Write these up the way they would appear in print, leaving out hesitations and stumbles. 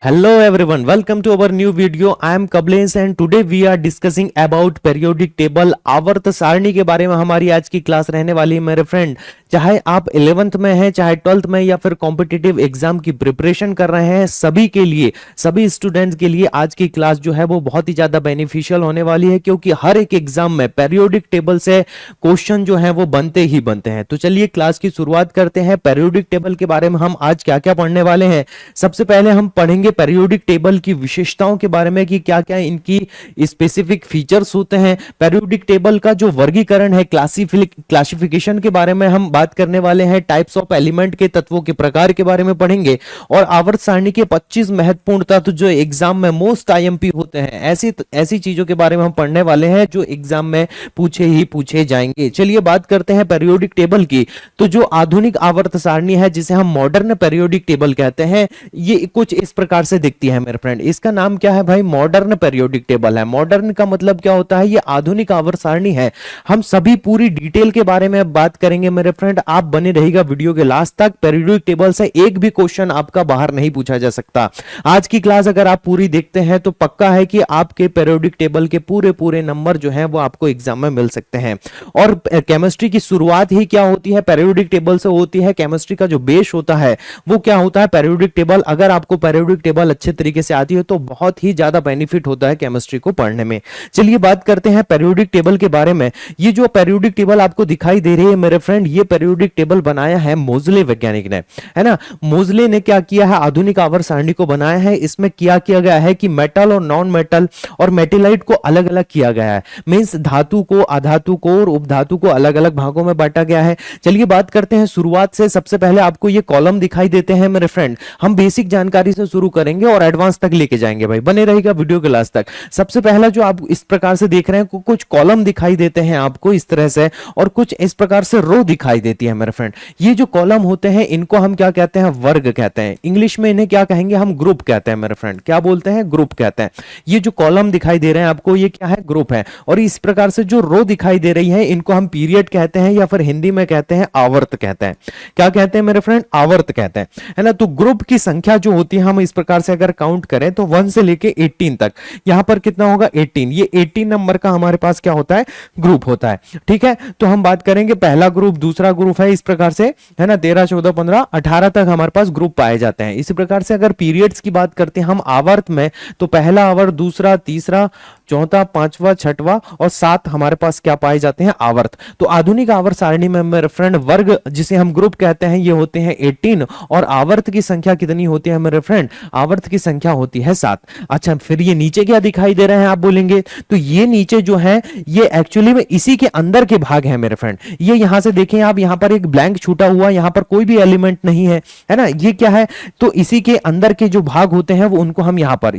Hello everyone, welcome to our new video. I am Kablesh and today we are discussing about periodic table. आवर्त सारणी के बारे में हमारी आज की क्लास रहने वाली है मेरे फ्रेंड। चाहे आप 11th में हैं, चाहे 12th में या फिर कॉम्पिटिटिव एग्जाम की प्रिपरेशन कर रहे हैं, सभी के लिए, सभी स्टूडेंट्स के लिए आज की क्लास जो है वो बहुत ही ज्यादा बेनिफिशियल होने वाली है, क्योंकि हर एक एग्जाम में पेरियोडिक टेबल से क्वेश्चन जो है वो बनते ही बनते हैं। तो चलिए क्लास की शुरुआत करते हैं। पेरियोडिक टेबल के बारे में हम आज क्या क्या पढ़ने वाले हैं। सबसे पहले हम पढ़ेंगे पेरियोडिक टेबल की विशेषताओं के बारे में कि क्या क्या इनकी स्पेसिफिक फीचर्स होते हैं। पेरियोडिक टेबल का जो वर्गीकरण है, क्लासिफिकेशन के बारे में हम बात करने वाले हैं। टाइप्स ऑफ एलिमेंट के तत्वों के प्रकार के बारे में पढ़ेंगे और आवर्त सारणी के 25 महत्वपूर्ण तत्व जो एग्जाम में मोस्ट आईएमपी होते हैं, ऐसी चीजों के बारे में हम पढ़ने वाले हैं जो एग्जाम में पूछे जाएंगे। चलिए बात करते हैं पेरियोडिक टेबल की। तो जो आधुनिक आवर्त सारणी है, जिसे हम मॉडर्न पेरियोडिक टेबल कहते हैं, ये कुछ इस प्रकार से दिखती है मेरे फ्रेंड। इसका नाम क्या है भाई? मॉडर्न पेरियोडिक टेबल है। मॉडर्न का मतलब क्या होता है? ये आधुनिक आवर्त सारणी है। हम सभी पूरी डिटेल के बारे में बात करेंगे मेरे फ्रेंड। आप बने रहिएगा वीडियो के लास्ट तक। पेरियोडिक टेबल से एक भी क्वेश्चन आपका बाहर नहीं पूछा जा सकता। आज की क्लास अगर आप पूरी देखते हैं तो पक्का है कि आपके पेरियोडिक टेबल के पूरे नंबर जो है वो आपको एग्जाम में मिल सकते हैं। और केमिस्ट्री की शुरुआत ही क्या होती है? पेरियोडिक टेबल से होती है। केमिस्ट्री का जो बेस होता है वो क्या होता है? Periodic table. अगर आपको पेरियोडिक टेबल अच्छे तरीके से आती है तो बहुत ही ज्यादा बेनिफिट होता है केमिस्ट्री को पढ़ने में। चलिए बात करते हैं पेरियोडिक टेबल के बारे में। ये जो पेरियोडिक टेबल आपको दिखाई दे रही है मेरे फ्रेंड, ये पेरियोडिक टेबल बनाया है मोजले वैज्ञानिक ने, है ना। मोजले ने क्या किया है? आधुनिक आवर्त सारणी को बनाया है। इसमें क्या किया गया है कि मेटल और नॉन मेटल और मेटेलाइट को अलग अलग किया गया है। मींस धातु को, अधातु को और उपधातु को अलग अलग भागों में बांटा गया है। चलिए बात करते हैं शुरुआत से। सबसे पहले आपको ये कॉलम दिखाई देते हैं मेरे फ्रेंड। हम बेसिक जानकारी से शुरू करेंगे और एडवांस तक लेके जाएंगे भाई, बने रहेगा वीडियो के लास्ट तक। सबसे पहला जो आप इस प्रकार से देख रहे हैं, कुछ कॉलम दिखाई देते हैं आपको इस तरह से और कुछ इस प्रकार से रो दिखाई देती है मेरे फ्रेंड। ये जो कॉलम होते हैं इनको हम क्या कहते हैं? वर्ग कहते हैं। इंग्लिश में इन्हें क्या कहेंगे? हम ग्रुप कहते हैं मेरे फ्रेंड। क्या बोलते हैं? ग्रुप कहते हैं। ये जो कॉलम दिखाई दे रहे हैं आपको, ये क्या है? ग्रुप है। और इस प्रकार से जो रो दिखाई दे रही है इनको हम पीरियड कहते हैं या फिर हिंदी में कहते हैं आवर्त कहते हैं। क्या कहते हैं मेरे फ्रेंड? आवर्त कहते हैं, है ना। तो ग्रुप की संख्या जो होती है, हम इस प्रकार से अगर काउंट करें तो 1 से लेके 18 तक, यहां पर कितना होगा? 18। ये 18 नंबर का हमारे पास क्या होता है? ग्रुप होता है। ठीक है, तो हम बात करेंगे पहला ग्रुप, दूसरा ग्रुप है, इस प्रकार से, है ना। 13, 14, 15, 18 तक हमारे पास ग्रुप पाए जाते हैं। इसी प्रकार से अगर पीरियड्स की बात करते हैं हम आवर्त में, तो पहला आवर्त, दूसरा, तीसरा, चौथा, पांचवा, छठवां और 7 हमारे पास क्या पाए जाते हैं? आवर्त। तो आधुनिक आवर्त सारणी में मेरे फ्रेंड वर्ग, जिसे हम ग्रुप कहते हैं, ये होते हैं 18 और आवर्त की संख्या कितनी होती है मेरे फ्रेंड? आवर्त की संख्या होती है 7। अच्छा, फिर ये नीचे क्या दिखाई दे रहे हैं आप बोलेंगे? तो ये नीचे जो है ये एक्चुअली में इसी के अंदर के भाग है मेरे फ्रेंड। ये यहां से देखें आप, यहां पर एक ब्लैंक छूटा हुआ, यहां पर कोई भी एलिमेंट नहीं है ना। ये क्या है? तो इसी के अंदर के जो भाग होते हैं वो, उनको हम यहां पर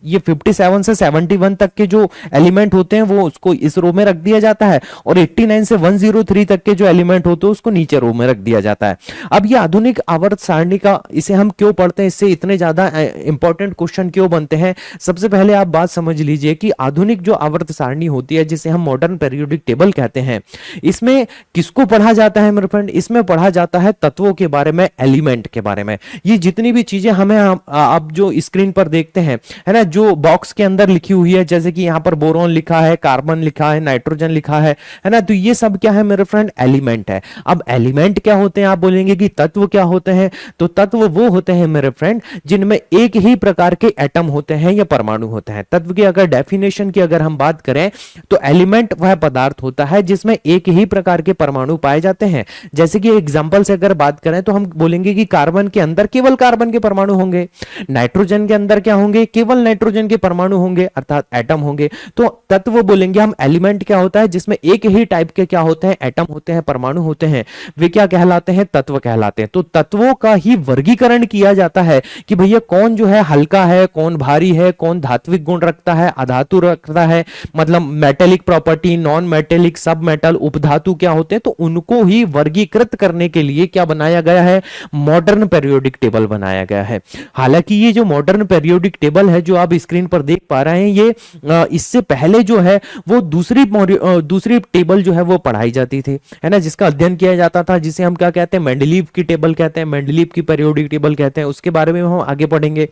ये 57 से 71 तक के जो एलिमेंट होते हैं वो उसको इस रो में रख दिया जाता है और 89 से 103 तक के जो एलिमेंट होते हैं उसको नीचे रो में रख दिया जाता है। अब ये आधुनिक आवर्त सारणी का, इसे हम क्यों पढ़ते हैं, इससे इतने ज्यादा इंपॉर्टेंट क्वेश्चन क्यों बनते हैं? सबसे पहले आप बात समझ लीजिए कि आधुनिक जो आवर्त सारणी होती है, जिसे हम मॉडर्न पेरियोडिक टेबल कहते हैं, इसमें किसको पढ़ा जाता है मेरे फ्रेंड? इसमें पढ़ा जाता है तत्वों के बारे में, एलिमेंट के बारे में। ये जितनी भी चीजें हमें आप जो स्क्रीन पर देखते हैं, है ना, जो बॉक्स के अंदर लिखी हुई है, जैसे कि यहां पर बोरॉन लिखा है, कार्बन लिखा है, नाइट्रोजन लिखा है ना, तो ये सब क्या है मेरे फ्रेंड? एलिमेंट है। अब एलिमेंट क्या होते हैं? आप बोलेंगे कि तत्व क्या होते हैं? तो तत्व वो होते हैं मेरे फ्रेंड जिनमें एक ही प्रकार के एटम होते हैं या परमाणु होते हैं। तत्व की अगर डेफिनेशन की अगर हम बात करें तो एलिमेंट वह पदार्थ होता है जिसमें एक ही प्रकार के परमाणु पाए जाते हैं। जैसे कि एग्जांपल से अगर बात करें तो हम बोलेंगे कि कार्बन के अंदर केवल कार्बन के परमाणु होंगे, नाइट्रोजन के अंदर क्या होंगे? केवल नाइट्रोजन के परमाणु होंगे, अर्थात एटम होंगे। तो तत्व बोलेंगे हम। एलिमेंट क्या होता है? जिसमें एक ही टाइप के क्या होते हैं? एटम होते हैं, परमाणु होते हैं, वे क्या कहलाते हैं? तत्व कहलाते हैं। तो तत्वों का ही वर्गीकरण किया जाता है कि भैया कौन जो है हल्का है, कौन भारी है, कौन धात्विक गुण रखता है, अधातु रखता है, मतलब मेटेलिक प्रॉपर्टी, नॉन मेटेलिक, सब मेटल, उपधातु क्या होते हैं। तो उनको ही वर्गीकृत करने के लिए क्या बनाया गया है? मॉडर्न पेरियोडिक टेबल बनाया गया है। हालांकि ये जो मॉडर्न पेरियोडिक टेबल है जो आप आप स्क्रीन पर देख पा रहे हैं, ये इससे पहले जो है वो दूसरी टेबल जो है वो पढ़ाई जाती थी, है ना, जिसका अध्ययन किया जाता था, जिसे हम क्या कहते हैं, मेंडलीव की टेबल कहते हैं, मेंडलीव की पीरियोडिक टेबल कहते हैं। उसके बारे में हम आगे पढ़ेंगे।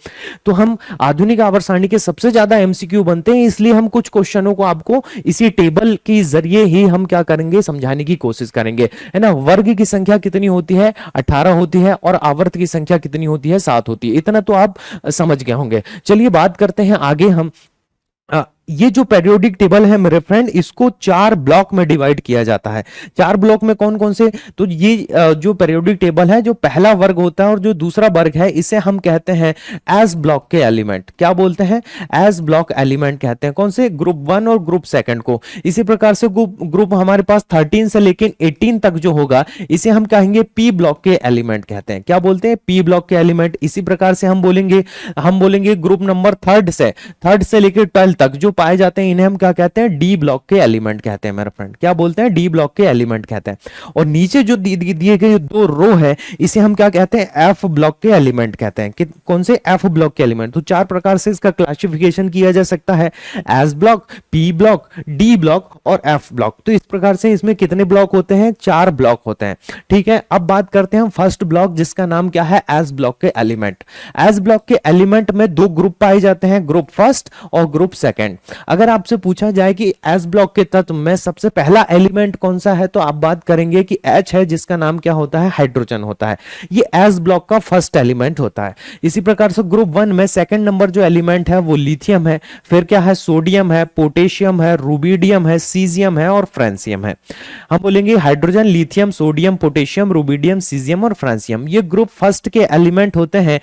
तो हम आधुनिक आवर्त सारणी के सबसे ज्यादा एमसीक्यू बनते हैं, इसलिए हम कुछ क्वेश्चनों को आपको इसी टेबल के जरिए ही हम क्या करेंगे, समझाने की कोशिश करेंगे, है ना। वर्ग की संख्या कितनी होती है, 18 होती है, और आवर्त की संख्या कितनी होती है, 7 होती है। इतना तो आप समझ गए होंगे। चलिए बात करते हैं आगे हम। ये जो पेरियोडिक टेबल है मेरे फ्रेंड, इसको 4 ब्लॉक में डिवाइड किया जाता है। 4 ब्लॉक में कौन कौन से, तो ये जो पेरियोडिक टेबल है, जो पहला वर्ग होता है और जो दूसरा वर्ग है, इसे हम कहते हैं एस ब्लॉक के एलिमेंट। क्या बोलते हैं, एस ब्लॉक एलिमेंट कहते हैं। कौन से, ग्रुप 1 और ग्रुप 2 को। इसी प्रकार से ग्रुप हमारे पास 13 से लेकर 18 तक जो होगा, इसे हम कहेंगे पी ब्लॉक के एलिमेंट कहते हैं। क्या बोलते हैं, पी ब्लॉक के एलिमेंट। इसी प्रकार से हम बोलेंगे ग्रुप नंबर 3 से लेकर 12 तक जो पाए जाते हैं, इन्हें हम क्या कहते हैं, डी ब्लॉक के एलिमेंट कहते हैं मेरे फ्रेंड। क्या बोलते हैं, डी ब्लॉक के एलिमेंट कहते हैं। और नीचे जो दिए गए 2 रो है, इसे हम क्या कहते हैं, एफ ब्लॉक के एलिमेंट कहते हैं। कौन से, एफ ब्लॉक के एलिमेंट। तो 4 प्रकार से इसका क्लासिफिकेशन किया जा सकता है, S block, P block, D block और एफ ब्लॉक। तो इस प्रकार से इसमें कितने ब्लॉक होते हैं, 4 ब्लॉक होते हैं। ठीक है, अब बात करते हैं फर्स्ट ब्लॉक, जिसका नाम क्या है, एस ब्लॉक के एलिमेंट। एस ब्लॉक के एलिमेंट में 2 ग्रुप पाए जाते हैं, ग्रुप फर्स्ट और ग्रुप सेकंड। अगर आपसे पूछा जाए कि एस ब्लॉक के तत्व में सबसे पहला एलिमेंट कौन सा है, तो आप बात करेंगे कि एच है, जिसका नाम क्या होता है, हाइड्रोजन होता है। ये एस ब्लॉक का फर्स्ट एलिमेंट होता है। इसी प्रकार से ग्रुप 1 में सेकंड नंबर जो एलिमेंट है वो लिथियम है, फिर क्या है, सोडियम है, पोटेशियम है, रूबिडियम है, सीजियम है और फ्रांसियम है। हम बोलेंगे hydrogen, lithium, sodium, potassium, rubidium, caesium और फ्रांसियम, ये ग्रुप फर्स्ट के एलिमेंट होते हैं।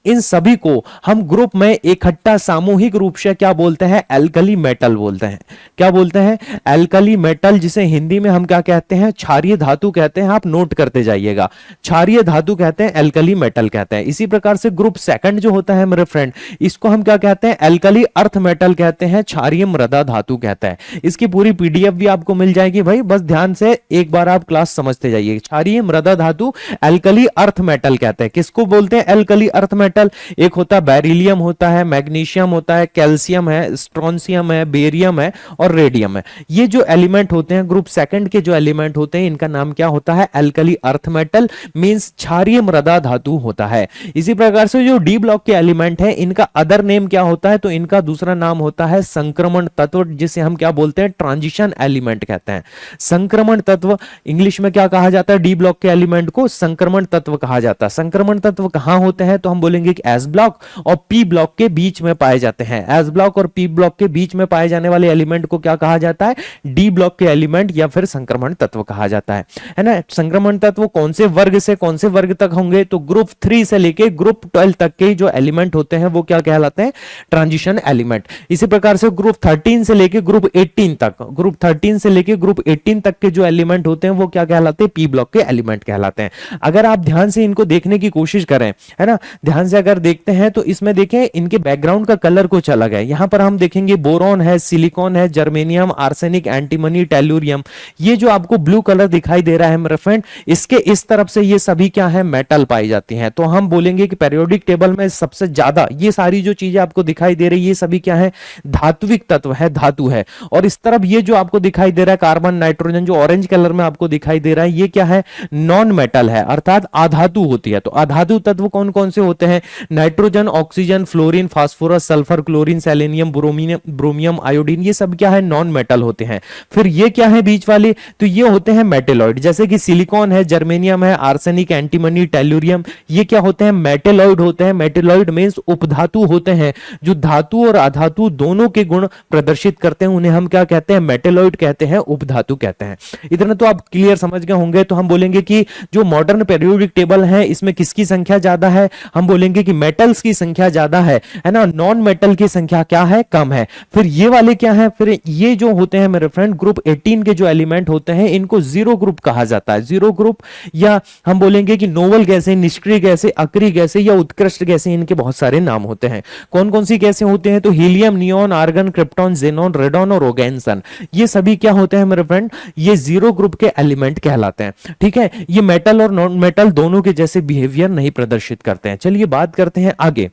इन सभी को हम ग्रुप में इकट्ठा सामूहिक रूप से क्या बोलते हैं, एल्कली मेटल बोलते हैं। क्या बोलते हैं, एल्कली मेटल, जिसे हिंदी में हम क्या कहते हैं, क्षारीय धातु कहते हैं। आप नोट करते जाइएगा, क्षारीय धातु कहते हैं, एल्कली मेटल कहते हैं। इसी प्रकार से ग्रुप सेकंड जो होता है मेरे फ्रेंड, इसको हम क्या कहते हैं, एल्कली अर्थ मेटल कहते हैं, क्षारीय मृदा धातु कहते हैं। इसकी पूरी पीडीएफ भी आपको मिल जाएगी भाई, बस ध्यान से एक बार आप क्लास समझते जाइए। क्षारीय मृदा धातु एल्कली अर्थ मेटल कहते हैं। किसको बोलते हैं, एल्कली अर्थ मेटल। एक होता है बेरिलियम, होता है मैग्नीशियम, होता है कैल्शियम है, स्ट्रोंशियम है, बेरियम है और रेडियम है। ये जो एलिमेंट होते हैं ग्रुप सेकंड के, जो एलिमेंट होते हैं, इनका नाम क्या होता है, एल्कली अर्थ मेटल, मींस क्षारीय मृदा धातु होता है। इसी प्रकार से जो डी ब्लॉक के एलिमेंट है, इनका अदर नेम क्या होता है, तो इनका दूसरा नाम होता है संक्रमण तत्व, जिसे हम क्या बोलते हैं, ट्रांजिशन एलिमेंट कहते हैं। संक्रमण तत्व इंग्लिश में क्या कहा जाता है, डी ब्लॉक के एलिमेंट को संक्रमण तत्व कहा जाता है। संक्रमण तत्व कहां होते हैं, तो हम बोलेंगे कि एस ब्लॉक और पी ब्लॉक के बीच में पाए जाते हैं। एस ब्लॉक और पी ब्लॉक के बीच में पाए जाने वाले एलिमेंट को क्या कहा जाता है, डी ब्लॉक के एलिमेंट या फिर संक्रमण तत्व कहा जाता है ना। संक्रमण तत्व कौन से वर्ग से कौन से वर्ग तक होंगे, तो ग्रुप 3 से लेके ग्रुप 12 तक के जो एलिमेंट होते हैं वो क्या कहलाते हैं, ट्रांजिशन एलिमेंट। इसी प्रकार से ग्रुप 13 से लेके ग्रुप 18 तक, ग्रुप 13 से लेके ग्रुप 18 तक के जो एलिमेंट होते हैं वो क्या कहलाते हैं, पी ब्लॉक के एलिमेंट कहलाते हैं। अगर आप ध्यान से इनको देखने की कोशिश करें, है ना, ध्यान से अगर देखते हैं तो इसमें देखें इनके बैकग्राउंड का कलर कुछ अलग है। यहां पर हम देखेंगे बोरॉन है, सिलिकॉन है, जर्मेनियम, आर्सेनिक, एंटीमनी, टेलुरियम। ये जो आपको ब्लू कलर दिखाई दे रहा है मेरे फ्रेंड, इसके इस तरफ से ये सभी क्या है, मेटल पाई जाती हैं। तो हम बोलेंगे कि पेरियोडिक टेबल में सबसे ज्यादा ये सारी जो चीजें आपको दिखाई दे रही है, ये सभी क्या है, धात्विक तत्व है, धातु है। और इस तरफ ये जो आपको दिखाई दे रहा है कार्बन, नाइट्रोजन, जो ऑरेंज कलर में आपको दिखाई दे रहा है, ये क्या है, नॉन मेटल है, अर्थात अधातु होती है। तो अधातु तत्व कौन कौन से होते हैं, nitrogen, oxygen, fluorine, phosphorus, sulphur, chlorine, selenium, ब्रोमियम, iodine, ये सब क्या है, नॉन मेटल होते हैं। फिर ये क्या है बीच वाले, तो ये होते हैं मेटेलॉइड, जैसे कि सिलिकॉन है, जर्मेनियम है, आर्सेनिक, एंटीमनी, टेलुरियम, ये क्या होते हैं, मेटेलॉइड होते हैं। मेटेलॉइड मींस उपधातु होते हैं, जो धातु और अधातु दोनों के गुण प्रदर्शित करते हैं, उन्हें हम क्या कहते हैं, मेटेलॉइड कहते हैं, उपधातु कहते हैं। इतना तो आप क्लियर समझ गए होंगे। तो हम बोलेंगे कि जो मॉडर्न पेरियोडिक टेबल है, इसमें किसकी संख्या ज्यादा है, हम बोलेंगे कि मेटल्स की संख्या ज्यादा है ना, नॉन मेटल की संख्या क्या है, कम है। फिर ये वाले क्या है, फिर ये जो होते हैं मेरे फ्रेंड ग्रुप 18 के जो एलिमेंट होते हैं, इनको जीरो ग्रुप कहा जाता है। जीरो ग्रुप, या हम बोलेंगे कि नोबल गैसें, निष्क्रिय गैसें, अक्रिय गैसें या उत्कृष्ट गैसें, इनके बहुत सारे नाम होते हैं। कौन कौन सी गैसें होते हैं, तो helium, neon, argon, krypton, xenon, radon और ओगेनसन, ये सभी क्या होते हैं मेरे फ्रेंड, ये जीरो ग्रुप के एलिमेंट कहलाते हैं। ठीक है, ये मेटल और नॉन मेटल दोनों के जैसे बिहेवियर नहीं प्रदर्शित करते हैं। चलिए बात करते हैं आगे।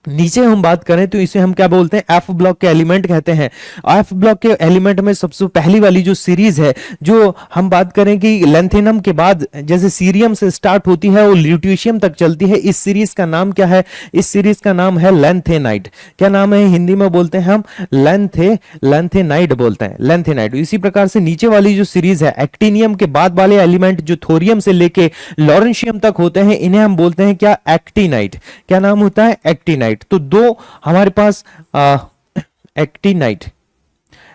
नीचे हम बात करें तो इसे हम क्या बोलते हैं, एफ ब्लॉक के एलिमेंट कहते हैं। एफ ब्लॉक के एलिमेंट में सबसे पहली वाली जो सीरीज है, जो हम बात करें कि लेंथेनम के बाद जैसे सीरियम से स्टार्ट होती है वो ल्यूटिशियम तक चलती है, इस सीरीज का नाम क्या है, इस सीरीज का नाम है लेंथेनाइट। क्या नाम है, हिंदी में बोलते हैं हम लेंथेनाइट बोलते हैं, लेंथेनाइट। इसी प्रकार से नीचे वाली जो सीरीज है, एक्टिनियम के बाद वाले एलिमेंट जो थोरियम से लेके लॉरेंशियम तक होते हैं, इन्हें हम बोलते हैं क्या, एक्टिनाइट। क्या नाम होता है, एक्टिनाइट। तो दो हमारे पास एक्टिनाइट,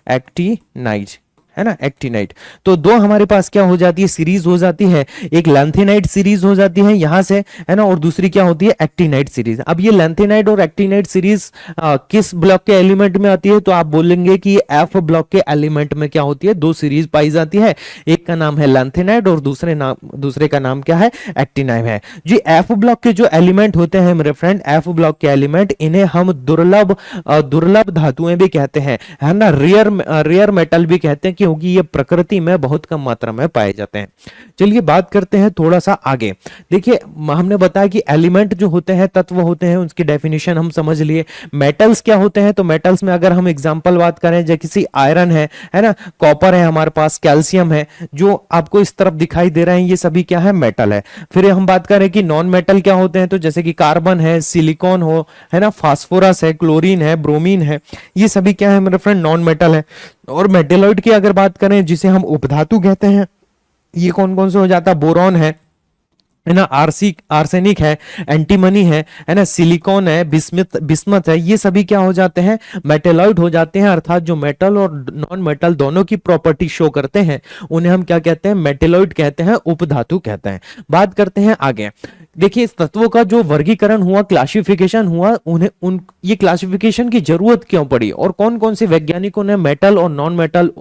एक्टिनाइट है ना, एक्टिनाइट। तो दो हमारे पास क्या हो जाती है, सीरीज हो जाती है, एक लैंथेनाइट सीरीज हो जाती है यहां से, है ना, और दूसरी क्या होती है, एक्टिनाइट सीरीज। अब ये लैंथेनाइट और एक्टिनाइट सीरीज किस ब्लॉक के एलिमेंट में आती है, तो आप बोलेंगे कि एफ ब्लॉक के एलिमेंट में क्या होती है, दो सीरीज पाई जाती है, एक का नाम है लैंथेनाइट और दूसरे का नाम क्या है, एक्टिनाइट है जी। एफ ब्लॉक के जो एलिमेंट होते हैं मेरे फ्रेंड, एफ ब्लॉक के एलिमेंट, इन्हें हम दुर्लभ धातुएं भी कहते हैं, है ना, रेयर मेटल भी कहते हैं, क्योंकि ये प्रकृति में बहुत कम मात्रा में पाए जाते हैं। चलिए बात करते हैं थोड़ा सा आगे। देखिए हमने बताया कि एलिमेंट जो होते हैं, तत्व होते हैं, उसकी डेफिनेशन हम समझ लिए। मेटल्स क्या होते हैं, तो मेटल्स में अगर हम एग्जांपल बात करें, जैसे किसी आयरन है ना, कॉपर है हमारे पास, कैल्शियम है, जो आपको इस तरफ दिखाई दे रहे हैं, ये सभी क्या है, मेटल है। फिर हम बात करें कि नॉन मेटल क्या होते हैं, तो जैसे कि कार्बन है, सिलिकॉन हो, है ना, फास्फोरस है, क्लोरीन है, ब्रोमीन है, ये सभी क्या है मेरे फ्रेंड, नॉन मेटल है। और मेटेलॉइड की अगर बात करें, जिसे हम उपधातु कहते हैं, ये कौन कौन से हो जाता है, बोरॉन है ना, आर्सेनिक है, एंटीमनी है ना, सिलिकॉन है, बिस्मथ है, ये सभी क्या हो जाते हैं, मेटेलॉइड हो जाते हैं। अर्थात जो मेटल और नॉन मेटल दोनों की प्रॉपर्टी शो करते हैं, उन्हें हम क्या कहते हैं, मेटेलॉइड कहते हैं, उपधातु कहते हैं। बात करते हैं आगे। देखिए इस तत्वों का जो वर्गीकरण हुआ, क्लासिफिकेशन हुआ, ये क्लासिफिकेशन की जरूरत क्यों पड़ी, और कौन कौन से वैज्ञानिकों ने मेटल और नॉन मेटल,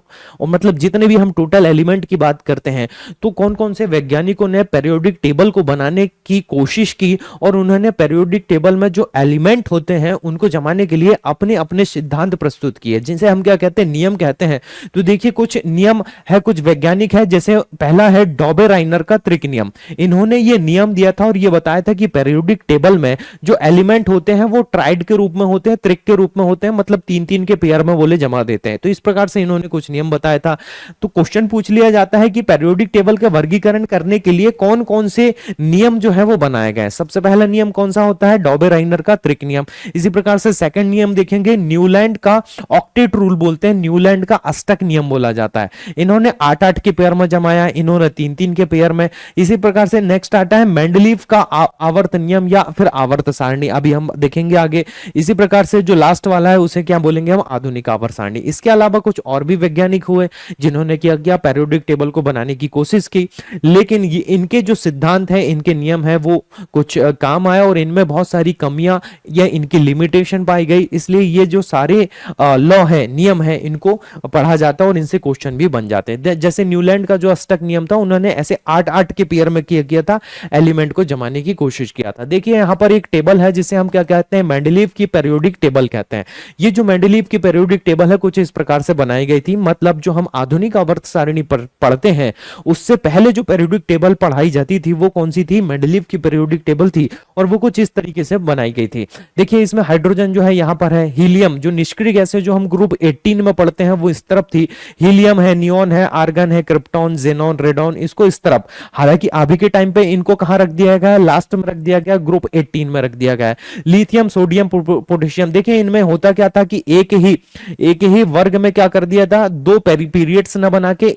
और मतलब जितने भी हम टोटल एलिमेंट की बात करते हैं, तो कौन कौन से वैज्ञानिकों ने पेरियोडिक टेबल को बनाने की कोशिश की, और उन्होंने पेरियोडिक टेबल में जो एलिमेंट होते हैं उनको जमाने के लिए अपने अपने सिद्धांत प्रस्तुत किए, जिनसे हम क्या कहते हैं, नियम कहते हैं। तो देखिए कुछ नियम है, कुछ वैज्ञानिक है, जैसे पहला है डॉबे-राइनर का त्रिक नियम। इन्होंने ये नियम दिया था और ये बताया था कि पेरियोडिक टेबल में जो एलिमेंट होते हैं वो ट्राइड के रूप में होते हैं, त्रिक के रूप में होते हैं, मतलब तीन तीन के पेयर में बोले जमा देते हैं। तो इस प्रकार से इन्होंने कुछ नियम बताया था। तो क्वेश्चन पूछ लिया जाता है कि पेरियोडिक टेबल का वर्गीकरण करने के लिए कौन कौन से नियम जो है वो बनाए गए। सबसे पहला नियम कौन सा होता है, डॉबे-राइनर का त्रिक नियम। इसी प्रकार से सेकंड नियम देखेंगे, न्यूलैंड का ऑक्टेट रूल बोलते हैं, न्यूलैंड का अष्टक नियम बोला जाता है। इन्होंने 8-8 के पेयर में जमाया, इन्होंने 3-3 के पेयर में। इसी प्रकार से नेक्स्ट आता है मेंडलीव का आवर्त नियम या फिर आवर्त सारणी, अभी हम देखेंगे आगे। इसी प्रकार से जो लास्ट वाला है उसे क्या बोलेंगे हम, आधुनिक आवर्त सारणी। इसके अलावा कुछ और भी वैज्ञानिक हुए जिन्होंने क्या किया, पेरियोडिक टेबल को बनाने की कोशिश की, लेकिन इनके जो सिद्धांत है, इनके नियम है, वो कुछ काम आया और इनमें बहुत सारी कमियां या इनकी लिमिटेशन पाई गई। इसलिए ये जो सारे लॉ है, नियम है, इनको पढ़ा जाता है और इनसे क्वेश्चन भी बन जाते हैं। जैसे न्यूलैंड का जो अष्टक नियम था, उन्होंने ऐसे 8-8 के पेयर में किया था, एलिमेंट को जमाने की कोशिश किया था। देखिए यहाँ पर एक टेबल है जिसे हम क्या कहते हैं, मेंडलीव की पेरियोडिक टेबल कहते हैं। ये जो मेंडलीव की पेरियोडिक टेबल है कुछ इस प्रकार से बनाई गई थी, मतलब जो हम आधुनिक आवर्त सारणी पढ़ते हैं उससे पहले जो पेरियोडिक टेबल पढ़ाई जाती थी वो कौन सी थी, मेंडलीव की पेरियोडिक टेबल थी, और वो कुछ इस तरीके से बनाई गई थी। देखिए इसमें हाइड्रोजन जो है यहाँ पर है, हीलियम जो निष्क्रिय गैस है जो हम ग्रुप 18 में पढ़ते हैं वो इस तरफ थी, हीलियम है, नियोन है, आर्गन है, क्रिप्टॉन, जेनॉन, रेडॉन, इसको इस तरफ। हालांकि अभी के टाइम पे इनको कहां रख दिया गया है, लास्ट में रख दिया गया, ग्रुप 18 में रख दिया गया है। लिथियम, सोडियम, पोटेशियम, देखिए इनमें होता क्या था कि एक ही वर्ग में क्या कर दिया था, दो पीरियड्स ना बना के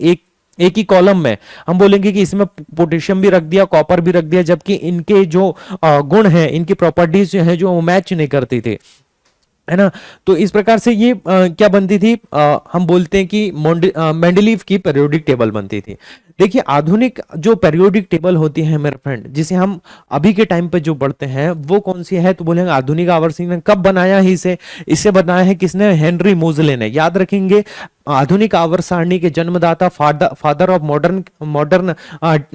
एक ही कॉलम में हम बोलेंगे कि इसमें पोटेशियम भी रख दिया, कॉपर भी रख दिया, जबकि इनके जो गुण हैं, इनकी प्रॉपर्टीज जो है जो मैच नहीं करती थी, है ना। तो इस प्रकार से ये क्या बनती थी, हम बोलते हैं कि मेंडलीव की पेरियोडिक टेबल बनती थी। देखिए आधुनिक जो पेरियोडिक टेबल होती है मेरे फ्रेंड, जिसे हम अभी के टाइम पे जो पढ़ते हैं वो कौन सी है, तो बोलेंगे आधुनिक आवर्त सारणी। कब बनाया है इसे बनाया है किसने, हेनरी मोजले ने। याद रखेंगे आधुनिक आवर्त सारणी के जन्मदाता, father of modern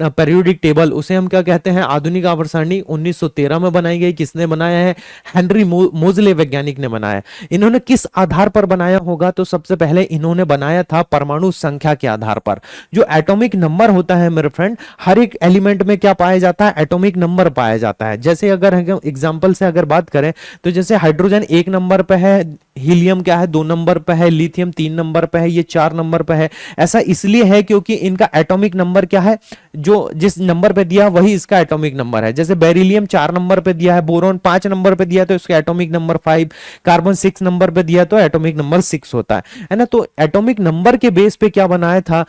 periodic table, उसे हम क्या कहते हैं, आधुनिक आवर्त सारणी 1913 में बनाई गई। किसने बनाया है, हेनरी मोजले वैज्ञानिक ने बनाया। इन्होंने किस आधार पर बनाया होगा, तो सबसे पहले इन्होंने बनाया था परमाणु संख्या के आधार पर। जो एटॉमिक नंबर होता है मेरे फ्रेंड, हर एक एलिमेंट में क्या पाया जाता है, एटॉमिक नंबर पाया जाता है। जैसे अगर हम एग्जांपल से अगर बात करें तो जैसे हाइड्रोजन 1 नंबर पे है, हीलियम क्या है 2 नंबर पे है, लिथियम 3 नंबर पे है, ये 4 नंबर पे है। ऐसा इसलिए है क्योंकि इनका एटॉमिक नंबर क्या है, जो जिस नंबर पे दिया वही इसका एटॉमिक नंबर है। जैसे बेरिलियम 4 नंबर पे दिया है, बोरॉन 5 नंबर पे दिया तो इसका एटॉमिक नंबर 5, कार्बन 6 नंबर पे दिया तो एटॉमिक नंबर 6 होता है ना। तो एटॉमिक नंबर के बेस पे क्या बनाया था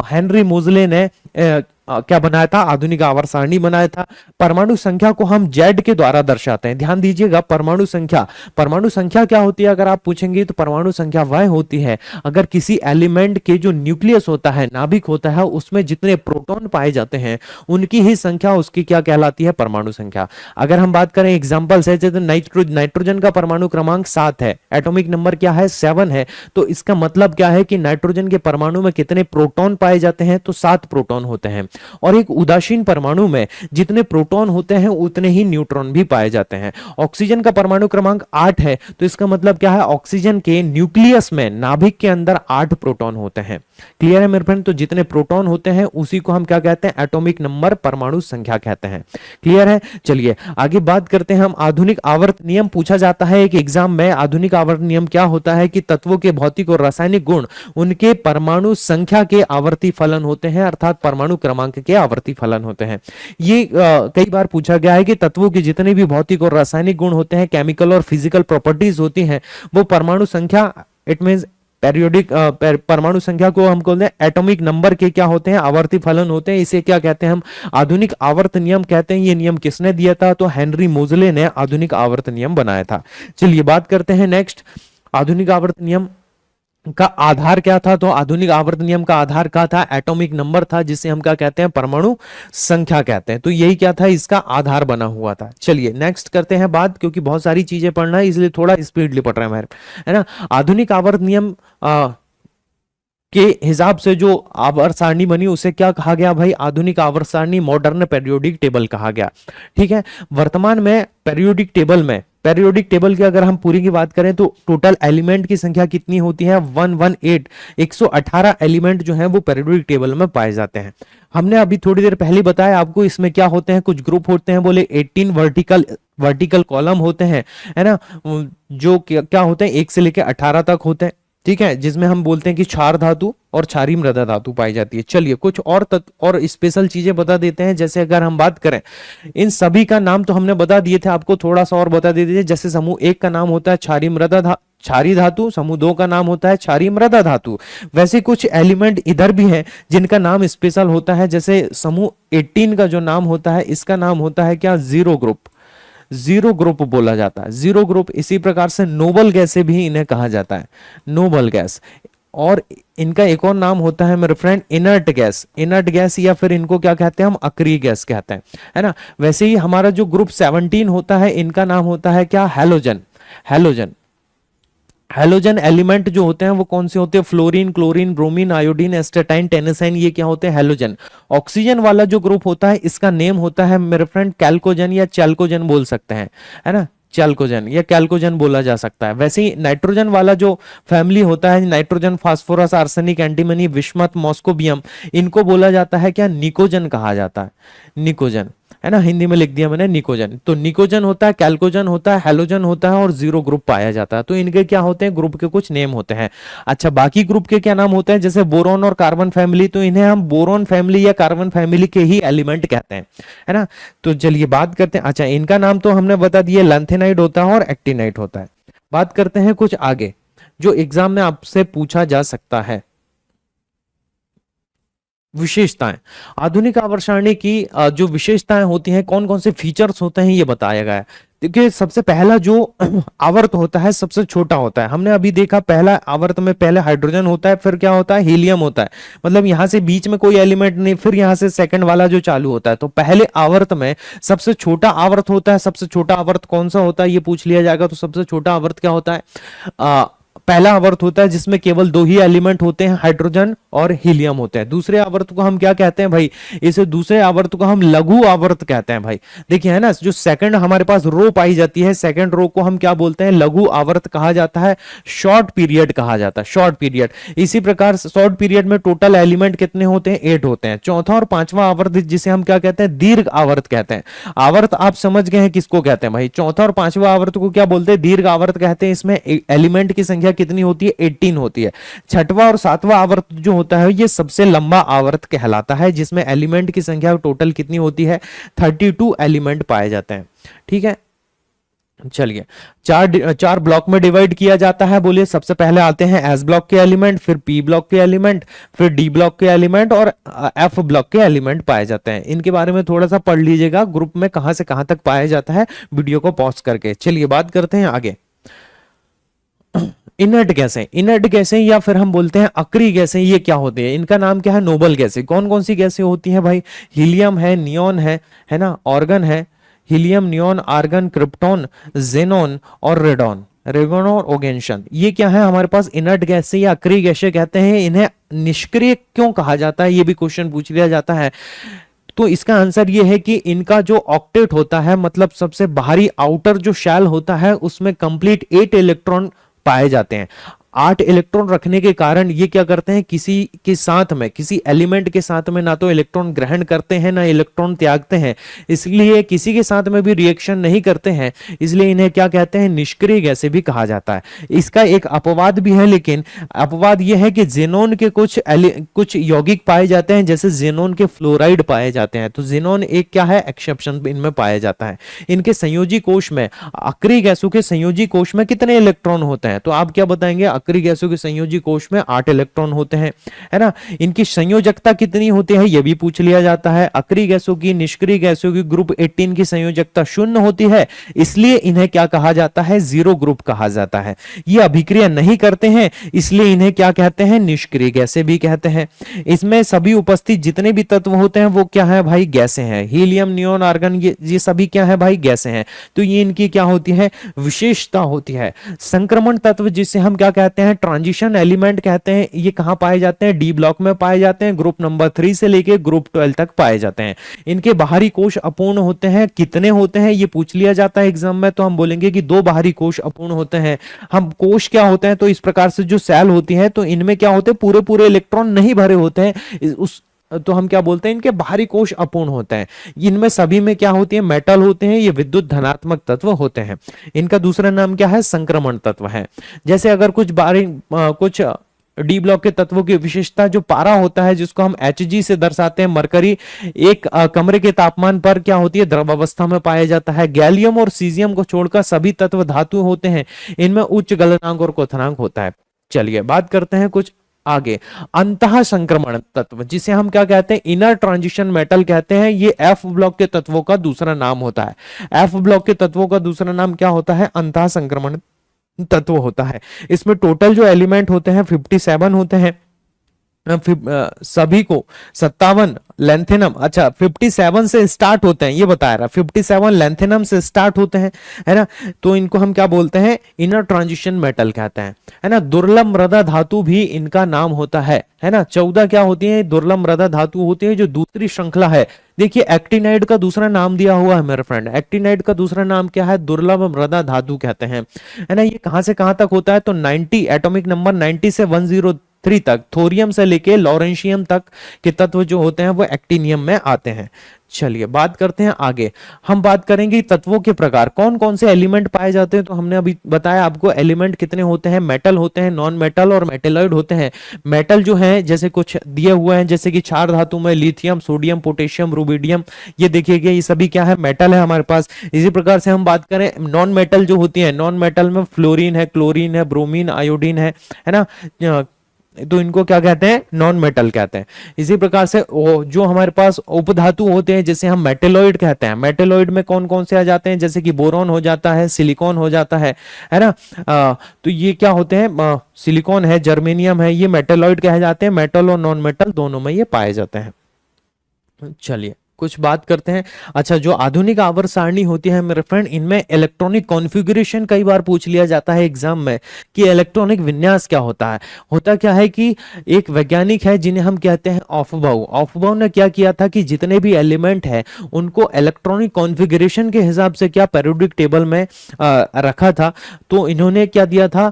हेनरी मोजले ने, क्या बनाया था, आधुनिक आवर्त सारणी बनाया था। परमाणु संख्या को हम जेड के द्वारा दर्शाते हैं। ध्यान दीजिएगा, परमाणु संख्या क्या होती है अगर आप पूछेंगे तो परमाणु संख्या वह होती है अगर किसी एलिमेंट के जो न्यूक्लियस होता है, नाभिक होता है, उसमें जितने प्रोटॉन पाए जाते हैं उनकी ही संख्या उसकी क्या कहलाती है, परमाणु संख्या। अगर हम बात करें एग्जाम्पल से, जैसे नाइट्रोजन का परमाणु क्रमांक 7 है, एटॉमिक नंबर क्या है, 7 है, तो इसका मतलब क्या है कि नाइट्रोजन के परमाणु में कितने प्रोटॉन पाए जाते हैं, तो 7 प्रोटॉन होते हैं। और एक उदासीन परमाणु में जितने प्रोटॉन होते हैं उतने ही न्यूट्रॉन भी पाए जाते हैं। ऑक्सीजन का परमाणु क्रमांक 8 है, तो इसका मतलब क्या है, ऑक्सीजन के न्यूक्लियस में, नाभिक के अंदर 8 प्रोटॉन होते हैं। क्लियर है मेरे फ्रेंड? तो जितने प्रोटॉन होते हैं उसी को हम क्या कहते हैं, एटॉमिक नंबर, परमाणु संख्या कहते हैं। क्लियर है? चलिए आगे बात करते हैं हम। आधुनिक आवर्त नियम पूछा जाता है एक एग्जाम में। आधुनिक आवर्त नियम क्या होता है कि तत्वों के भौतिक और रासायनिक गुण उनके परमाणु संख्या के आवर्ती फलन होते हैं, अर्थात परमाणु क्रमांक के आवर्ती फलन होते हैं। ये कई बार पूछा गया है कि तत्वों के जितने भी भौतिक और रासायनिक गुण होते हैं, केमिकल और फिजिकल प्रॉपर्टीज होती हैं, वो परमाणु संख्या, इट मींस पेरियोडिक, परमाणु संख्या को हम बोलते हैं एटॉमिक नंबर के क्या होते हैं, आवर्ती फलन होते हैं। इसे क्या कहते हैं हम, आधुनिक आवर्त नियम कहते हैं। ये नियम किसने दिया था, तो हेनरी मोजले ने आधुनिक आवर्त नियम बनाया था। चलिए बात करते हैं नेक्स्ट, आधुनिक आवर्त नियम का आधार क्या था। तो आधुनिक आवर्त नियम का आधार क्या था, एटॉमिक नंबर था, जिसे हम क्या कहते हैं, परमाणु संख्या कहते हैं। तो यही क्या था, इसका आधार बना हुआ था। चलिए नेक्स्ट करते हैं बात, क्योंकि बहुत सारी चीजें पढ़ना है इसलिए थोड़ा स्पीडली पढ़ रहे हैं, है ना। आधुनिक आवर्त नियम के हिसाब से जो आवर्त सारणी बनी उसे क्या कहा गया भाई, आधुनिक आवर्त सारणी, मॉडर्न पेरियोडिक टेबल कहा गया। ठीक है, वर्तमान में पेरियोडिक टेबल की अगर हम पूरी की बात करें तो टोटल एलिमेंट की संख्या कितनी होती है, 118, 118 एलिमेंट जो है वो पेरियोडिक टेबल में पाए जाते हैं। हमने अभी थोड़ी देर पहले बताया आपको इसमें क्या होते हैं, कुछ ग्रुप होते हैं, बोले 18 वर्टिकल कॉलम होते हैं, है ना, जो क्या होते हैं 1 से लेकर 18 तक होते हैं। ठीक है, जिसमें हम बोलते हैं कि क्षार धातु और क्षारीय मृदा धातु पाई जाती है। चलिए कुछ और स्पेशल चीजें बता देते हैं। जैसे अगर हम बात करें, इन सभी का नाम तो हमने बता दिए थे, आपको थोड़ा सा और बता देते। जैसे समूह 1 का नाम होता है क्षारीय धातु, समूह 2 का नाम होता है क्षारीय मृदा धातु। वैसे कुछ एलिमेंट इधर भी हैं जिनका नाम स्पेशल होता है। जैसे समूह 18 का जो नाम होता है, इसका नाम होता है क्या, जीरो ग्रुप बोला जाता है, जीरो ग्रुप। इसी प्रकार से नोबल गैस से भी इन्हें कहा जाता है, नोबल गैस। और इनका एक और नाम होता है मेरे फ्रेंड, इनर्ट गैस, या फिर इनको क्या कहते हैं हम, अक्रिय गैस कहते हैं, है ना। वैसे ही हमारा जो ग्रुप 17 होता है, इनका नाम होता है क्या, हैलोजन एलिमेंट जो होते हैं वो कौन से होते हैं, fluorine, chlorine, bromine, iodine, astatine, टेनेसाइन, ये क्या होते हैं, हैलोजन। ऑक्सीजन वाला जो ग्रुप होता है इसका नेम होता है मेरे फ्रेंड कैल्कोजन या चैल्कोजन बोल सकते हैं, है ना, चैल्कोजन या कैल्कोजन बोला जा सकता है। वैसे ही नाइट्रोजन वाला जो फैमिली होता है, नाइट्रोजन, फास्फोरस, आर्सेनिक, एंटीमनी, विस्मत, मॉस्कोबियम, इनको बोला जाता है क्या, निकोजन कहा जाता है, निकोजन, है ना, हिंदी में लिख दिया मैंने निकोजन। तो निकोजन होता है, कैल्कोजन होता है, हैलोजन होता है और जीरो ग्रुप पाया जाता है। तो इनके क्या होते हैं, ग्रुप के कुछ नेम होते हैं। अच्छा, बाकी ग्रुप के क्या नाम होते हैं, जैसे बोरॉन और कार्बन फैमिली, तो इन्हें हम बोरॉन फैमिली या कार्बन फैमिली के ही एलिमेंट कहते हैं, है ना। तो चलिए बात करते हैं, अच्छा इनका नाम तो हमने बता दिया, लैंथेनाइड होता है और एक्टिनाइड होता है। बात करते हैं कुछ आगे जो एग्जाम में आपसे पूछा जा सकता है, विशेषताएं। आधुनिक आवर्त सारणी की जो विशेषताएं होती हैं, कौन कौन से फीचर्स होते हैं, ये बताया गया है। देखिए सबसे पहला जो आवर्त होता है सबसे छोटा होता है। हमने अभी देखा पहला आवर्त में पहले हाइड्रोजन होता है, फिर क्या होता है, हीलियम होता है, मतलब यहां से बीच में कोई एलिमेंट नहीं, फिर यहां से सेकंड वाला जो चालू होता है। तो पहले आवर्त में सबसे छोटा आवर्त होता है। सबसे छोटा आवर्त कौन सा होता है ये पूछ लिया जाएगा, तो सबसे छोटा आवर्त क्या होता है, पहला आवर्त होता है जिसमें केवल दो ही एलिमेंट होते हैं, हाइड्रोजन और हीलियम होते हैं। दूसरे आवर्त को हम क्या कहते हैं भाई, इसे दूसरे आवर्त को हम लघु आवर्त कहते हैं भाई। देखिए है ना, जो सेकंड हमारे पास रो पाई जाती है, सेकंड रो को हम क्या बोलते हैं, लघु आवर्त कहा जाता है, शॉर्ट पीरियड कहा जाता है, शॉर्ट पीरियड। इसी प्रकार शॉर्ट पीरियड में टोटल एलिमेंट कितने होते हैं, 8 होते हैं। चौथा और पांचवा आवर्त जिसे हम क्या कहते हैं, दीर्घ आवर्त कहते हैं। आवर्त आप समझ गए हैं किसको कहते हैं भाई, चौथा और पांचवा आवर्त को क्या बोलते हैं, दीर्घ आवर्त कहते हैं। इसमें एलिमेंट की संख्या कितनी होती है, 18 होती है। छठवां और सातवां आवर्त जो होता है ये सबसे लंबा आवर्त कहलाता है, जिसमें एलिमेंट की संख्या टोटल कितनी होती है, 32 एलिमेंट पाए जाते हैं। ठीक है, चलिए चार ब्लॉक में डिवाइड किया जाता है। बोलिए, सबसे पहले आते हैं एस ब्लॉक के एलिमेंट, फिर पी ब्लॉक के एलिमेंट, फिर डी ब्लॉक के एलिमेंट और एफ ब्लॉक के एलिमेंट पाए जाते हैं। इनके बारे में थोड़ा सा पढ़ लीजिएगा, ग्रुप में कहां से कहां तक पाया जाता है, वीडियो को पॉज करके। चलिए बात करते हैं आगे। इनर्ट गैसें, इनर्ट गैसें या फिर हम बोलते हैं अक्रिय गैसें, ये क्या होती है, इनका नाम क्या है, नोबल गैसें। कौन कौन सी गैसें होती हैं भाई, हीलियम है, नियॉन है ना, ऑर्गन है, helium, neon, argon, krypton, xenon और रेडॉन, रेगोन और ओगेंशन। ये क्या है हमारे पास, इनर्ट गैसें या अक्रिय गैसें कहते हैं। इन्हें निष्क्रिय क्यों कहा जाता है, ये भी क्वेश्चन पूछ लिया जाता है। तो इसका आंसर ये है कि इनका जो ऑक्टेट होता है, मतलब सबसे बाहरी आउटर जो शेल होता है, उसमें कंप्लीट 8 इलेक्ट्रॉन पाए जाते हैं। 8 इलेक्ट्रॉन रखने के कारण ये क्या करते हैं, किसी के साथ में, किसी एलिमेंट के साथ में ना तो इलेक्ट्रॉन ग्रहण करते हैं ना इलेक्ट्रॉन त्यागते हैं, इसलिए किसी के साथ में भी रिएक्शन नहीं करते हैं, इसलिए इन्हें क्या कहते हैं, निष्क्रिय गैसें भी कहा जाता है। इसका एक अपवाद भी है, लेकिन अपवाद यह है कि जेनॉन के कुछ यौगिक पाए जाते हैं, जैसे जेनॉन के फ्लोराइड पाए जाते हैं। तो जेनॉन एक क्या है, एक्सेप्शन इनमें पाया जाता है। इनके संयोजी कोश में, अक्रिय गैसों के संयोजी कोश में कितने इलेक्ट्रॉन होते हैं, तो आप क्या बताएंगे, अक्रिय गैसों के संयोजी कोश में 8 इलेक्ट्रॉन होते हैं, है ना। इनकी संयोजकता कितनी होती है, यह भी पूछ लिया जाता है। अक्रिय गैसों की, निष्क्रिय गैसों की ग्रुप 18 की संयोजकता 0 होती है, इसलिए इन्हें क्या कहा जाता है, जीरो ग्रुप कहा जाता है। ये अभिक्रिया नहीं करते हैं, इसलिए इन्हें क्या कहते हैं, निष्क्रिय गैसें भी कहते हैं। इसमें सभी उपस्थित जितने भी तत्व होते हैं वो क्या है भाई, गैसें हैं। हीलियम, नियॉन, आर्गन, ये सभी क्या है भाई, गैसें हैं। तो ये इनकी क्या होती है, विशेषता होती है। संक्रमण तत्व जिसे हम क्या कहते हैं, ट्रांजिशन एलिमेंट कहते हैं, ये कहां पाए जाते हैं, डी ब्लॉक में पाए जाते हैं। ग्रुप नंबर 3 से लेके ग्रुप 12 तक पाए जाते हैं। इनके बाहरी कोश अपूर्ण होते हैं, कितने होते हैं ये पूछ लिया जाता है एग्जाम में, तो हम बोलेंगे कि 2 बाहरी कोश अपूर्ण होते हैं। हम कोश क्या होते हैं, तो इस प्रकार से जो सेल होती है, तो इनमें क्या होते हैं, पूरे पूरे इलेक्ट्रॉन नहीं भरे होते हैं, तो हम क्या बोलते हैं, इनके बाहरी कोश अपूर्ण होते हैं। इनमें सभी में क्या होती है, मेटल होते हैं, ये विद्युत धनात्मक तत्व होते हैं। इनका दूसरा नाम क्या है, संक्रमण तत्व है। जैसे अगर कुछ डी ब्लॉक के तत्वों की विशेषता, जो पारा होता है जिसको हम Hg से दर्शाते हैं, मरकरी एक कमरे के तापमान पर क्या होती है, द्रव अवस्था में पाया जाता है। गैलियम और सीजियम को छोड़कर सभी तत्व धातु होते हैं, इनमें उच्च गलनांक और क्वथनांक होता है। चलिए बात करते हैं कुछ आगे, अंतः संक्रमण तत्व जिसे हम क्या कहते हैं, इनर ट्रांजिशन मेटल कहते हैं। ये एफ ब्लॉक के तत्वों का दूसरा नाम होता है। एफ ब्लॉक के तत्वों का दूसरा नाम क्या होता है, अंतः संक्रमण तत्व होता है। इसमें टोटल जो एलिमेंट होते हैं 57 होते हैं। सभी को 57 लेंथेनम, अच्छा 57 से स्टार्ट होते हैं, ये बता रहा, 57 लेंथेनम से स्टार्ट होते हैं, है ना। तो इनको हम क्या बोलते हैं, इनर ट्रांजिशन मेटल कहते हैं, है ना। दुर्लभ मृदा धातु भी इनका नाम होता है ना। 14 क्या होती है, दुर्लभ मृदा धातु होती है, जो दूसरी श्रृंखला है। देखिए एक्टिनाइड का दूसरा नाम दिया हुआ है मेरे फ्रेंड, एक्टिनाइड का दूसरा नाम क्या है, दुर्लभ मृदा धातु कहते हैं, है ना। ये कहां से कहां तक होता है, तो 90 एटॉमिक नंबर 90 से 103 तक, थोरियम से लेके लॉरेंशियम तक के तत्व जो होते हैं वो एक्टिनियम में आते हैं। चलिए बात करते हैं आगे। हम बात करेंगे तत्वों के प्रकार, कौन कौन से एलिमेंट पाए जाते हैं। तो हमने अभी बताया आपको एलिमेंट कितने होते हैं, मेटल होते हैं, नॉन मेटल और मेटेलॉइड होते हैं। मेटल जो है जैसे कुछ दिए हुए हैं, जैसे कि 4 धातु में लिथियम, सोडियम, पोटेशियम, रुबिडियम, ये देखिएगा ये सभी क्या है, मेटल है हमारे पास। इसी प्रकार से हम बात करें नॉन मेटल जो होती है, नॉन मेटल में फ्लोरीन है, क्लोरीन है, ब्रोमीन, आयोडीन है ना। तो इनको क्या कहते हैं, नॉन मेटल कहते हैं। इसी प्रकार से जो हमारे पास उपधातु होते हैं जिसे हम मेटेलॉइड कहते हैं, मेटेलॉइड में कौन कौन से आ जाते हैं, जैसे कि बोरॉन हो जाता है, सिलिकॉन हो जाता है ना। तो ये क्या होते हैं, सिलिकॉन है, जर्मेनियम है, ये मेटेलॉइड कहे जाते हैं। मेटल और नॉन मेटल दोनों में ये पाए जाते हैं। चलिए कुछ बात करते हैं। अच्छा, जो आधुनिक आवर्त सारणी होती है मेरे फ्रेंड, इनमें इलेक्ट्रॉनिक कॉन्फ़िगरेशन कई बार पूछ लिया जाता है एग्जाम में कि इलेक्ट्रॉनिक विन्यास क्या होता है। होता क्या है कि एक वैज्ञानिक है जिन्हें हम कहते हैं ऑफबाउ। ऑफबाउ ने क्या किया था कि जितने भी एलिमेंट है उनको इलेक्ट्रॉनिक कॉन्फ़िगरेशन के हिसाब से क्या पीरियोडिक टेबल में रखा था। तो इन्होंने क्या दिया था,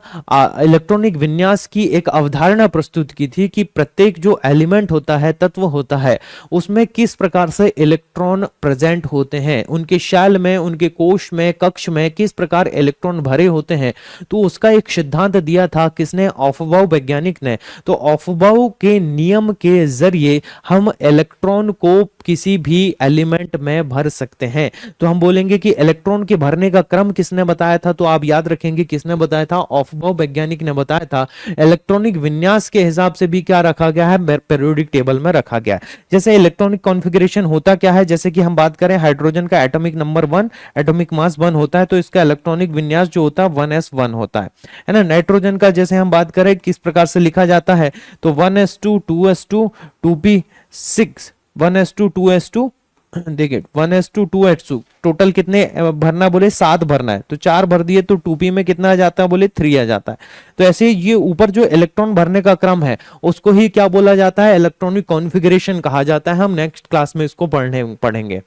इलेक्ट्रॉनिक विन्यास की एक अवधारणा प्रस्तुत की थी कि प्रत्येक जो एलिमेंट होता है, तत्व होता है, उसमें किस प्रकार से इलेक्ट्रॉन प्रेजेंट होते हैं, उनके शैल में, उनके कोश में, कक्ष में किस प्रकार इलेक्ट्रॉन भरे होते हैं। तो उसका एक सिद्धांत दिया था किसने, ऑफबाउ वैज्ञानिक ने। तो ऑफबाउ के नियम के जरिए हम इलेक्ट्रॉन को किसी भी एलिमेंट में भर सकते हैं। तो हम बोलेंगे कि इलेक्ट्रॉन के भरने का क्रम किसने बताया था, तो आप याद रखेंगे किसने बताया था, ऑफबाउ वैज्ञानिक ने बताया था। इलेक्ट्रॉनिक विन्यास के हिसाब से भी क्या रखा गया है, पीरियोडिक टेबल में रखा गया है। जैसे इलेक्ट्रॉनिक कॉन्फ़िगरेशन होता क्या है, जैसे कि हम बात करें हाइड्रोजन का एटॉमिक नंबर 1, एटॉमिक मास 1 होता है, तो इसका इलेक्ट्रॉनिक विन्यास जो होता है 1s1 होता है ना। नाइट्रोजन का जैसे हम बात करें किस प्रकार से लिखा जाता है, तो 1s2 2s2 2p6 1s2 2s2 देखिए 1s2 2s2 टोटल कितने भरना, बोले 7 भरना है, तो 4 भर दिए तो 2p में कितना आ जाता है, बोले 3 आ जाता है। तो ऐसे ये ऊपर जो इलेक्ट्रॉन भरने का क्रम है उसको ही क्या बोला जाता है, इलेक्ट्रॉनिक कॉन्फ़िगरेशन कहा जाता है। हम नेक्स्ट क्लास में इसको पढ़ेंगे।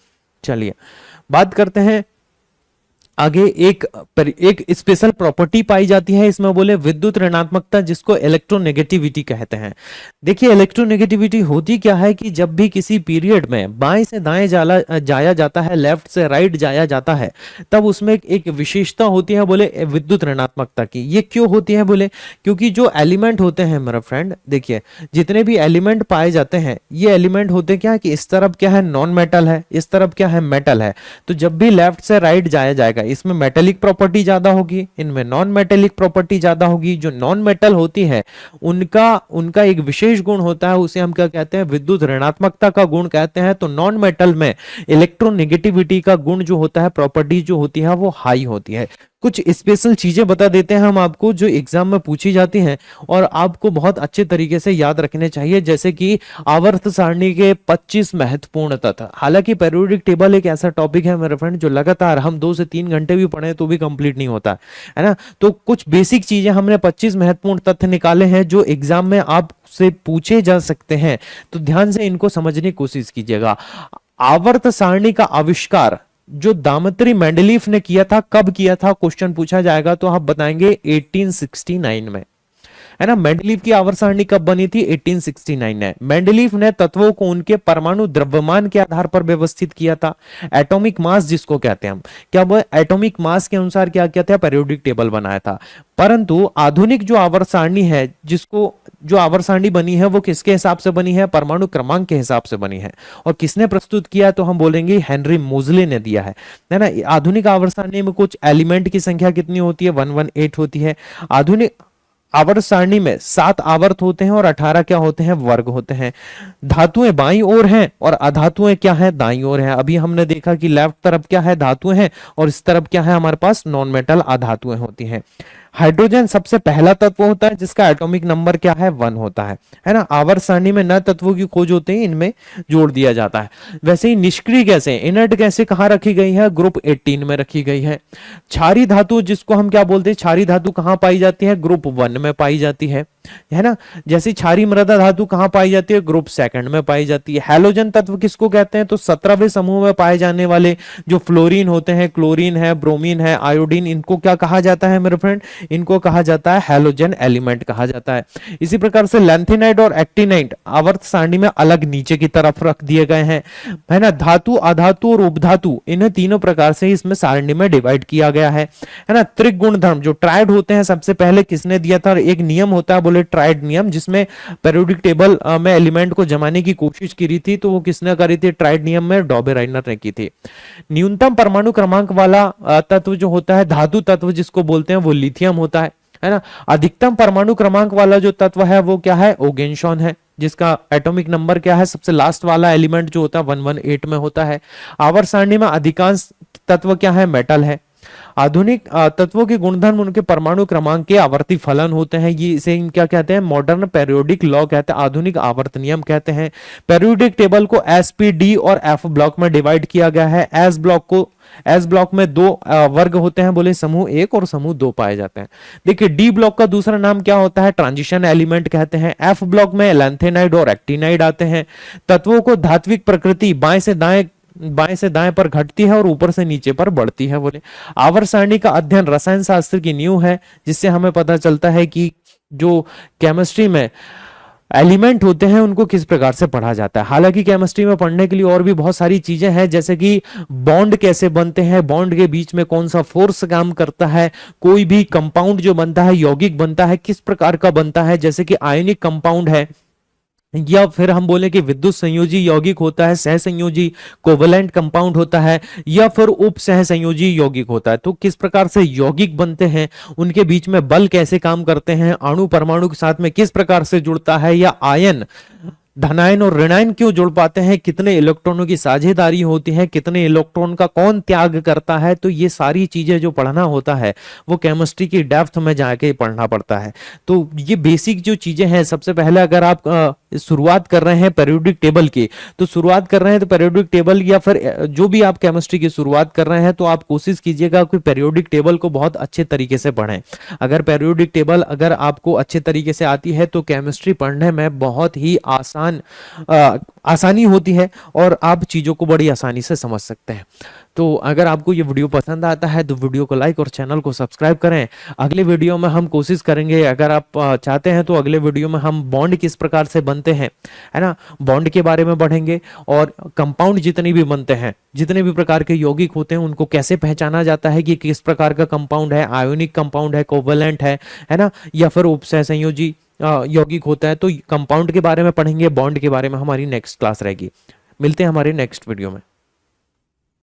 चलिए बात करते हैं आगे। एक स्पेशल प्रॉपर्टी पाई जाती है इसमें, बोले विद्युत ऋणात्मकता, जिसको इलेक्ट्रोनेगेटिविटी कहते हैं। देखिए इलेक्ट्रोनेगेटिविटी होती क्या है कि जब भी किसी पीरियड में बाएं से दाएं जाया जाता है, लेफ्ट से राइट जाया जाता है, तब उसमें एक विशेषता होती है, बोले विद्युत ऋणात्मकता की। ये क्यों होती है, बोले क्योंकि जो एलिमेंट होते हैं मेरा फ्रेंड, देखिए जितने भी एलिमेंट पाए जाते हैं, ये एलिमेंट होते क्या है कि इस तरफ क्या है, नॉन मेटल है, इस तरफ क्या है, मेटल है। तो जब भी लेफ्ट से राइट जाया जाएगा, इसमें मेटेलिक प्रॉपर्टी ज्यादा होगी, इनमें नॉन मेटेलिक प्रॉपर्टी ज्यादा होगी। जो नॉन मेटल होती है उनका एक विशेष गुण होता है, उसे हम क्या कहते हैं, विद्युत ऋणात्मकता का गुण कहते हैं। तो नॉन मेटल में इलेक्ट्रोनेगेटिविटी का गुण जो होता है, प्रॉपर्टी जो होती है, वो हाई होती है। कुछ स्पेशल चीजें बता देते हैं हम आपको जो एग्जाम में पूछी जाती हैं और आपको बहुत अच्छे तरीके से याद रखने चाहिए, जैसे कि आवर्त सारणी के 25 महत्वपूर्ण तत्व। हालांकि पीरियोडिक टेबल एक ऐसा टॉपिक है मेरे फ्रेंड जो लगातार हम 2 से 3 घंटे भी पढ़े तो भी कंप्लीट नहीं होता है ना। तो कुछ बेसिक चीजें हमने 25 महत्वपूर्ण तथ्य निकाले हैं जो एग्जाम में आपसे पूछे जा सकते हैं, तो ध्यान से इनको समझने की कोशिश कीजिएगा। आवर्त सारणी का आविष्कार जो दामत्री मेंडलीफ ने किया था, कब किया था, क्वेश्चन पूछा जाएगा तो आप बताएंगे 1869 में, है ना। मेंडलीफ की आवर्त सारणी कब बनी थी, 1869 में। मेंडलीफ ने तत्वों को उनके परमाणु द्रव्यमान के आधार पर व्यवस्थित किया था। एटॉमिक मास जिसको कहते हैं हम, क्या वो एटॉमिक मास के अनुसार क्या किया था, पीरियोडिक टेबल बनाया था। परंतु आधुनिक जो आवर्त सारणी है, जो आवर्त सारणी बनी है वो किसके हिसाब से बनी है, परमाणु क्रमांक के हिसाब से बनी है। और किसने प्रस्तुत किया, तो हम बोलेंगे हेनरी मोजले ने दिया है ना। आधुनिक आवर्त सारणी में कुछ एलिमेंट की संख्या कितनी होती है, 118 होती है। आधुनिक आवर्त सारणी में 7 आवर्त होते हैं और 18 क्या होते हैं, वर्ग होते हैं। धातुएं बाईं ओर हैं और अधातुएं क्या हैं, दाईं ओर हैं। अभी हमने देखा कि लेफ्ट तरफ क्या है, धातुएं हैं, और इस तरफ क्या है, हमारे पास नॉन मेटल अधातुएं होती हैं। हाइड्रोजन सबसे पहला तत्व होता है जिसका एटॉमिक नंबर क्या है, 1 होता है ना। आवर्त सारणी में नए तत्वों की खोज होते ही इनमें जोड़ दिया जाता है। वैसे ही निष्क्रिय गैसें, इनर्ट गैसें कहां रखी गई है, ग्रुप 18 में रखी गई है। क्षारीय धातु जिसको हम क्या बोलते हैं, क्षारीय धातु कहां पाई जाती है, ग्रुप 1 में पाई जाती है ना। जैसे क्षारीय मृदा धातु कहां पाई जाती है, ग्रुप 2 में पाई जाती है। हैलोजन तत्व किसको कहते हैं, तो 17वें समूह में पाए जाने वाले जो फ्लोरीन होते हैं, क्लोरीन है, ब्रोमीन है, आयोडीन, इनको क्या कहा जाता है मेरे फ्रेंड, इनको कहा जाता है हैलोजन एलिमेंट कहा जाता है। इसी प्रकार से लैंथेनाइट और एक्टिनाइट आवर्त सारणी में अलग नीचे की तरफ रख दिए गए हैं, है ना। धातु, अधातु और उपधातु, इन्हें तीनों प्रकार से इसमें सारणी में डिवाइड किया गया है ना। त्रिक गुणधर्म जो ट्राइड होते हैं, सबसे पहले किसने दिया था, एक नियम होता है बोले ट्राइड नियम, जिसमें पीरियोडिक टेबल में एलिमेंट को जमाने की कोशिश की रही थी, तो वो किसने करी थी, ट्राइड नियम में डॉबेराइनर ने की थी। न्यूनतम परमाणु क्रमांक वाला तत्व जो होता है, धातु तत्व जिसको बोलते हैं, वो लिथियम होता है ना। अधिकतम परमाणु क्रमांक वाला जो तत्व है वो क्या है, ओगेनशॉन है, जिसका एटॉमिक नंबर क्या है, सबसे लास्ट वाला एलिमेंट जो होता है 118 में होता है। आवर्त सारणी में अधिकांश तत्व क्या है, मेटल है। आधुनिक तत्वों के गुणधर्म उनके परमाणु क्रमांक के आवर्ती फलन होते हैं, ये इसे क्या कहते हैं, मॉडर्न पेरियोडिक लॉ कहते हैं, आधुनिक आवर्त नियम कहते हैं। पेरियोडिक टेबल को एस, पी, डी और एफ ब्लॉक में डिवाइड किया गया है। एस ब्लॉक में दो वर्ग होते हैं, बोले समूह 1 और समूह 2 पाए जाते हैं। देखिए डी ब्लॉक का दूसरा नाम क्या होता है, ट्रांजिशन एलिमेंट कहते हैं। एफ ब्लॉक में लैंथेनाइड और एक्टिनाइड आते हैं। तत्वों को धात्विक प्रकृति बाएं से दाएं पर घटती है और ऊपर से नीचे पर बढ़ती है। बोले आवर्त सारणी का अध्ययन रसायन शास्त्र की नींव है, जिससे हमें पता चलता है कि जो केमिस्ट्री में एलिमेंट होते हैं उनको किस प्रकार से पढ़ा जाता है। हालांकि केमिस्ट्री में पढ़ने के लिए और भी बहुत सारी चीजें हैं, जैसे कि बॉन्ड कैसे बनते हैं, बॉन्ड के बीच में कौन सा फोर्स काम करता है, कोई भी कंपाउंड जो बनता है यौगिक बनता है किस प्रकार का बनता है, जैसे कि आयनिक कंपाउंड है, या फिर हम बोले कि विद्युत संयोजी यौगिक होता है, सह संयोजी कोवेलेंट कंपाउंड होता है, या फिर उप सह संयोजी यौगिक होता है। तो किस प्रकार से यौगिक बनते हैं, उनके बीच में बल कैसे काम करते हैं, अणु परमाणु के साथ में किस प्रकार से जुड़ता है, या आयन धनायन और ऋणायन क्यों जुड़ पाते हैं, कितने इलेक्ट्रॉनों की साझेदारी होती है, कितने इलेक्ट्रॉन का कौन त्याग करता है। तो ये सारी चीजें जो पढ़ना होता है वो केमिस्ट्री की डेप्थ में जाके पढ़ना पड़ता है। तो ये बेसिक जो चीजें हैं, सबसे पहले अगर आप शुरुआत कर रहे हैं पेरियोडिक टेबल की, तो शुरुआत कर रहे हैं तो पेरियोडिक टेबल या फिर जो भी आप केमिस्ट्री की शुरुआत कर रहे हैं तो आप कोशिश कीजिएगा कि पेरियोडिक टेबल को बहुत अच्छे तरीके से पढ़ें। अगर पेरियोडिक टेबल अगर आपको अच्छे तरीके से आती है तो केमिस्ट्री पढ़ने में बहुत ही आसानी होती है और आप चीजों को बड़ी आसानी से समझ सकते हैं। तो अगर आपको ये वीडियो पसंद आता है तो वीडियो को लाइक और चैनल को सब्सक्राइब करें। अगले वीडियो में हम कोशिश करेंगे, अगर आप चाहते हैं तो अगले वीडियो में हम बॉन्ड किस प्रकार से बनते हैं, है ना, बॉन्ड के बारे में पढ़ेंगे, और कंपाउंड जितने भी बनते हैं, जितने भी प्रकार के यौगिक होते हैं उनको कैसे पहचाना जाता है कि किस प्रकार का कंपाउंड है, आयोनिक कंपाउंड है, कोवेलेंट है ना, या फिर उपसह संयोजी यौगिक होता है। तो कंपाउंड के बारे में पढ़ेंगे, बॉन्ड के बारे में हमारी नेक्स्ट क्लास रहेगी। मिलते हैं हमारे नेक्स्ट वीडियो में।